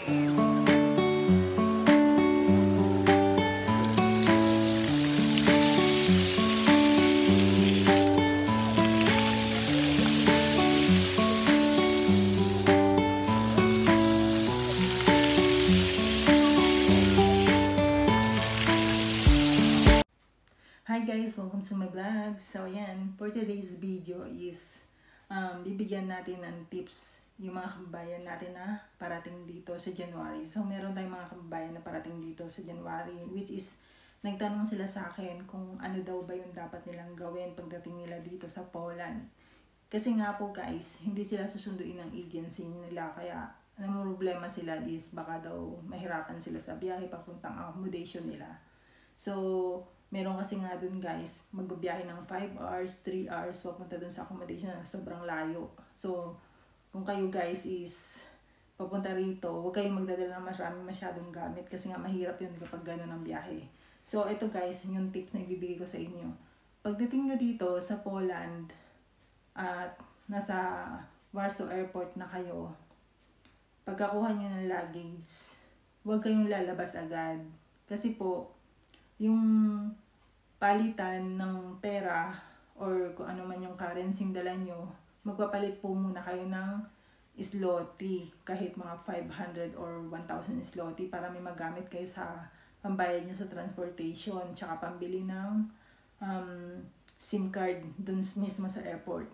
Hi guys! Welcome to my vlog. So ayan, for today's video is bibigyan natin ng tips yung mga kababayan natin na parating dito sa January. So meron tayong mga kababayan na parating dito sa January, which is nagtanong sila sa akin kung ano daw ba yung dapat nilang gawin pagdating nila dito sa Poland. Kasi nga po guys, hindi sila susunduin ng agency nila, kaya ang problema sila is baka daw mahirapan sila sa biyahe papuntang accommodation nila. So meron kasi nga dun guys, magbibiyahe ng 5 hours, 3 hours papunta dun sa accommodation, sobrang layo. So, kung kayo guys is papunta rito, huwag kayong magdadala ng masyadong gamit kasi nga mahirap yun kapag gano'n ang biyahe. So, ito guys, yung tips na ibibigay ko sa inyo. Pagdating nyo dito sa Poland at nasa Warsaw Airport na kayo, pagkakuha nyo ng luggage, huwag kayong lalabas agad. Kasi po, yung palitan ng pera or kung ano man yung currency dala nyo, magpapalit po muna kayo ng zloty, kahit mga 500 or 1,000 zloty para may magamit kayo sa pambayad nyo sa transportation, tsaka pambili ng SIM card dun mismo sa airport.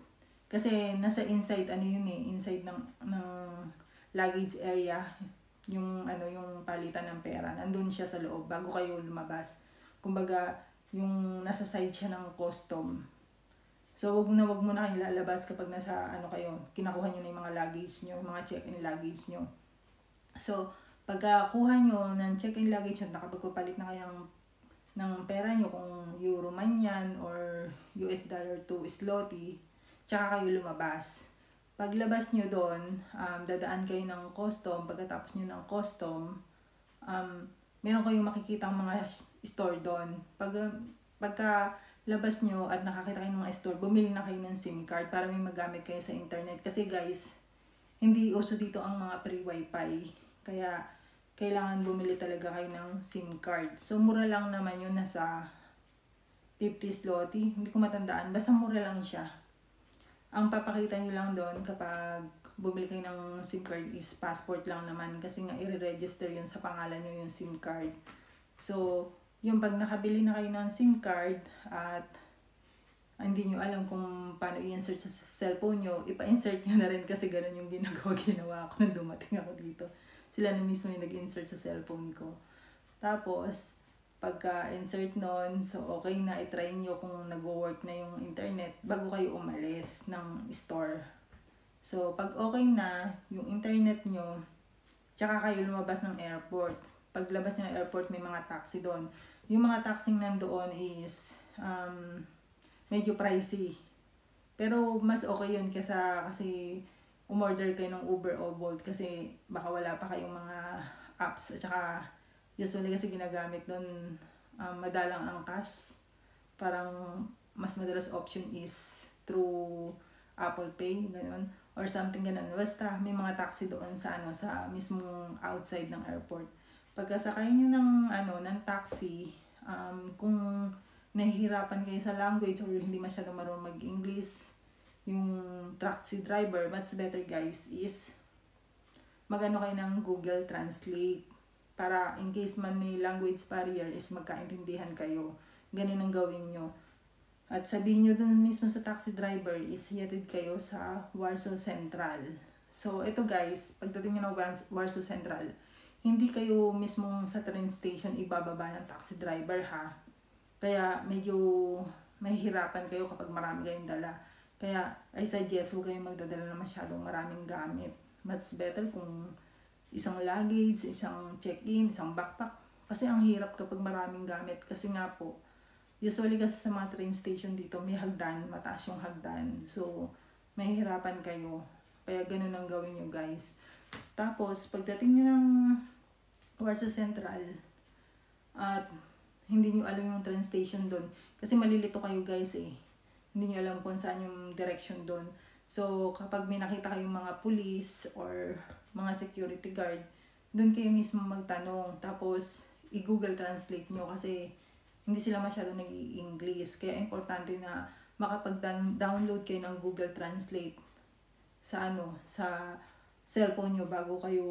Kasi nasa inside, inside ng luggage area, yung palitan ng pera, nandun siya sa loob bago kayo lumabas. Kumbaga, yung nasa side siya ng custom. So, wag mo na kayong lalabas kapag nasa kayo, kinakuha nyo na yung mga luggage nyo, yung mga check-in luggage nyo. So, pagkakuha nyo ng check-in luggage nyo, nakapagpapalit na kayo ng pera nyo, kung euro man yan or US dollar to zloty, tsaka kayo lumabas. Paglabas nyo doon, dadaan kayo ng custom. Pagkatapos nyo ng custom, meron kayong makikitang mga store doon. Pagka labas nyo at nakakita kayo ng mga store, bumili na kayo ng SIM card para may magamit kayo sa internet. Kasi guys, hindi uso dito ang mga free wifi. Kaya kailangan bumili talaga kayo ng SIM card. So mura lang naman yun, nasa 50 zloty. Hindi ko matandaan. Basta mura lang siya. Ang papakita nyo lang doon kapag bumili kayo ng SIM card is passport lang naman, kasi nga i-register yun sa pangalan nyo yung SIM card. So, yung pag nakabili na kayo ng SIM card at hindi nyo alam kung paano i-insert sa cellphone nyo, ipa-insert nyo na rin, kasi ganun yung ginawa ko nung dumating ako dito. Sila na mismo yung nag-insert sa cellphone ko. Tapos, pagka-insert nun, so okay na, i-try nyo kung nag-work na yung internet bago kayo umalis ng store. So, pag okay na yung internet nyo, tsaka kayo lumabas ng airport. Paglabas nyo ng airport, may mga taxi doon. Yung mga taxi nandoon is medyo pricey. Pero mas okay yun kasi umorder kayo ng Uber o Bolt, kasi baka wala pa kayong mga apps. At saka usually kasi ginagamit doon madalang ang cash. Parang mas madalas option is through Apple Pay, gano'n, or something gano'n. Basta may mga taxi doon sa sa mismong outside ng airport. Pagkasakay nyo ng taxi, kung nahihirapan kayo sa language or hindi masyadong marunong mag-English yung taxi driver, much better guys is magano kayo ng Google Translate, para in case man may language barrier is magkaintindihan kayo. Ganun ang gawin nyo. At sabihin nyo dun mismo sa taxi driver is hihatid kayo sa Warsaw Central. So, ito guys, pagdating nyo ng Warsaw Central, hindi kayo mismong sa train station ibababa ng taxi driver ha. Kaya medyo mahihirapan kayo kapag marami kayong dala. Kaya I suggest huwag kayong magdadala ng masyadong maraming gamit. Much better kung isang luggage, isang check-in, isang backpack. Kasi ang hirap kapag maraming gamit. Kasi nga po, usually kasi sa mga train station dito, may hagdan, mataas yung hagdan. So, mahihirapan kayo. Kaya ganun ang gawin nyo guys. Tapos, pagdating nyo ng Warsaw Central, at hindi nyo alam yung train station doon, kasi malilito kayo guys hindi nyo alam kung saan yung direction doon. So, kapag may nakita kayong mga police or mga security guard doon kayo mismo magtanong. Tapos, i-Google Translate nyo kasi hindi sila masyado nag-i-English. Kaya importante na makapag-download kayo ng Google Translate sa sa cellphone nyo bago kayo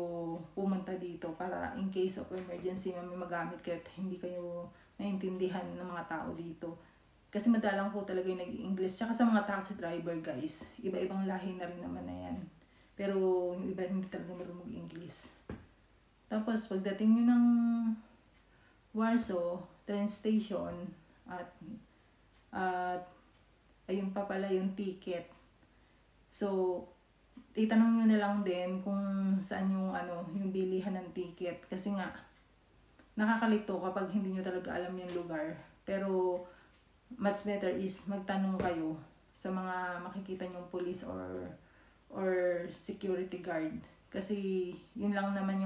pumunta dito para in case of emergency may magamit kayo at hindi kayo maintindihan ng mga tao dito. Kasi madalang po talaga yung nag-i-English. Tsaka sa mga taxi driver guys, iba-ibang lahi na rin naman na yan. Pero yung iba hindi talaga marunong mag-English. Tapos pagdating nyo ng Warsaw train station at ayun pa pala yung ticket. So, itanong nyo na lang din kung saan yung bilihan ng ticket. Kasi nga, nakakalito kapag hindi nyo talaga alam yung lugar. Pero, much better is magtanong kayo sa mga makikita nyong police or security guard. Kasi, yun lang naman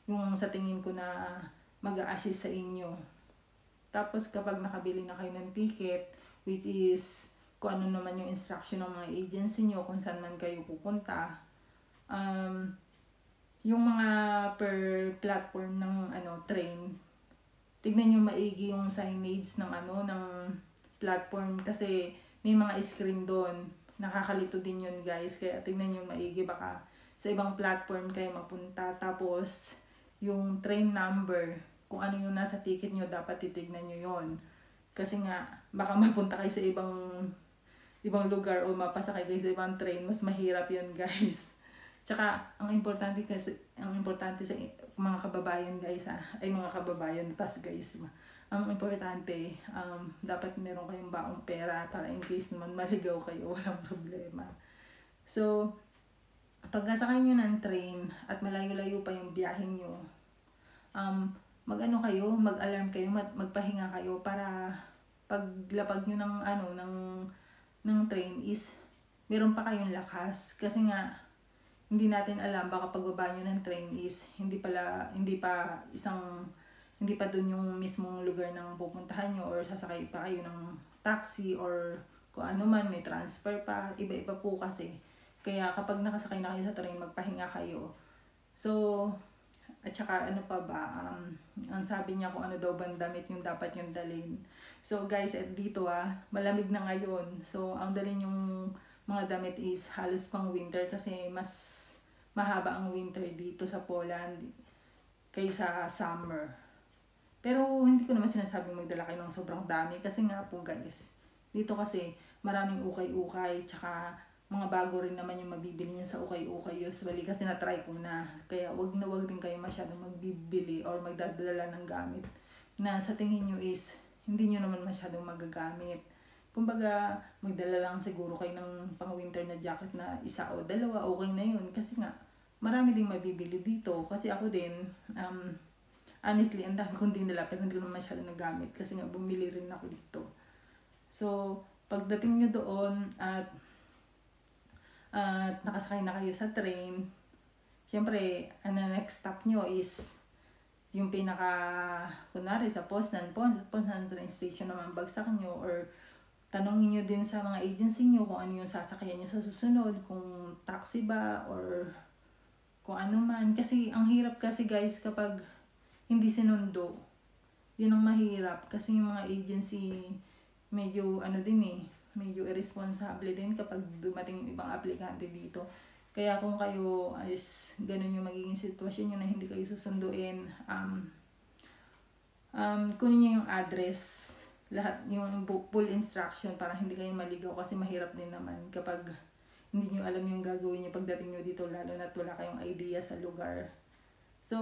yung sa tingin ko na mag-a-assist sa inyo. Tapos, kapag nakabili na kayo ng ticket, which is kung ano naman yung instruction ng mga agency nyo, kung saan man kayo pupunta. Yung mga per platform ng train, tignan nyo maigi yung signage ng ng platform kasi may mga screen doon. Nakakalito din yun guys, kaya tignan nyo maigi baka sa ibang platform kayo mapunta. Tapos yung train number, kung ano yung nasa ticket nyo, dapat titignan nyo yon. Kasi nga baka mapunta kayo sa ibang lugar o mapasakay kayo sa ibang train, mas mahirap yun guys. Tsaka ang importante sa mga kababayan guys ay mga kababayan tas guys, ang importante dapat meron kayong baong pera para in case naman maligaw kayo, walang problema. So pagkasakay nyo ng train at malayo-layo pa yung biyahe nyo, mag-alarm kayo, magpahinga kayo para paglapag nyo ng train is meron pa kayong lakas. Kasi nga hindi natin alam, baka pagbaba nyo ng train is hindi pa dun yung mismong lugar ng pupuntahan nyo or sasakay pa kayo ng taxi or kung ano man, may transfer pa, iba-iba po kasi. Kaya kapag nakasakay na kayo sa train, magpahinga kayo. So at saka ang sabi niya kung ano daw bang damit yung dapat yung dalhin. So guys, at dito malamig na ngayon. So ang dalhin yung mga damit is halos pang winter kasi mas mahaba ang winter dito sa Poland kaysa summer. Pero hindi ko naman sinasabing magdala kayo ng sobrang dami kasi nga po guys, dito kasi maraming ukay-ukay tsaka mga bago rin naman yung mabibili niyo sa ukay-ukay usually kasi na-try ko na. Kaya wag din kayo masyadong magbibili or magdadala ng gamit na sa tingin nyo is hindi nyo naman masyadong magagamit. Kumbaga, magdala lang siguro kayo ng pang-winter na jacket na isa o dalawa, okay na yun. Kasi nga, marami ding mabibili dito. Kasi ako din, honestly, ang dami kong dinala pero hindi naman masyadong nagamit kasi nga bumili rin ako dito. So, pagdating nyo doon at nakasakay na kayo sa train, syempre, next stop nyo is yung kunwari sa Poznan train station naman bagsak nyo, or tanongin nyo din sa mga agency nyo kung ano yung sasakyan nyo sa susunod, kung taxi ba or kung ano man. Kasi ang hirap kasi guys kapag hindi sinundo, yun ang mahirap kasi yung mga agency medyo medyo irresponsible din kapag dumating yung ibang aplikante dito. Kaya kung kayo is ganun yung magiging sitwasyon nyo na hindi kayo susunduin, kunin nyo yung address, lahat yung full instruction para hindi kayo maligaw kasi mahirap din naman kapag hindi nyo alam yung gagawin nyo pagdating nyo dito, lalo na't wala kayong idea sa lugar. So,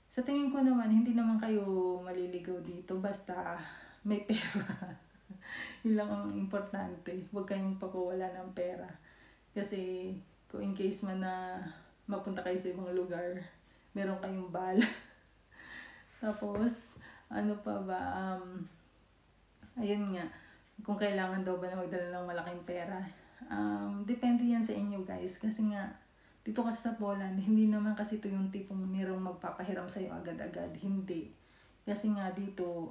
sa tingin ko naman, hindi naman kayo maliligaw dito basta may pera. Yun lang ang importante. Huwag kayong papawala ng pera. Kasi kung in case man na mapunta kayo sa ibang lugar, meron kayong bala. Tapos, ano pa ba? Ayun nga, kung kailangan daw ba na magdala ng malaking pera. Depende yan sa inyo guys. Kasi nga, dito kasi sa Poland, hindi naman kasi ito yung tipong merong magpapahiram sa'yo agad-agad. Hindi. Kasi nga dito,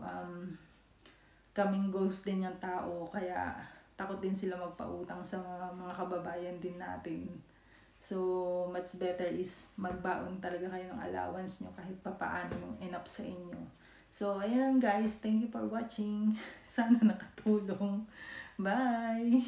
kaming ghost din yung tao, kaya takot din sila magpautang sa mga kababayan din natin. So, much better is magbaon talaga kayo ng allowance nyo kahit papaano yung enough sa inyo. So, ayan guys. Thank you for watching. Sana nakatulong. Bye!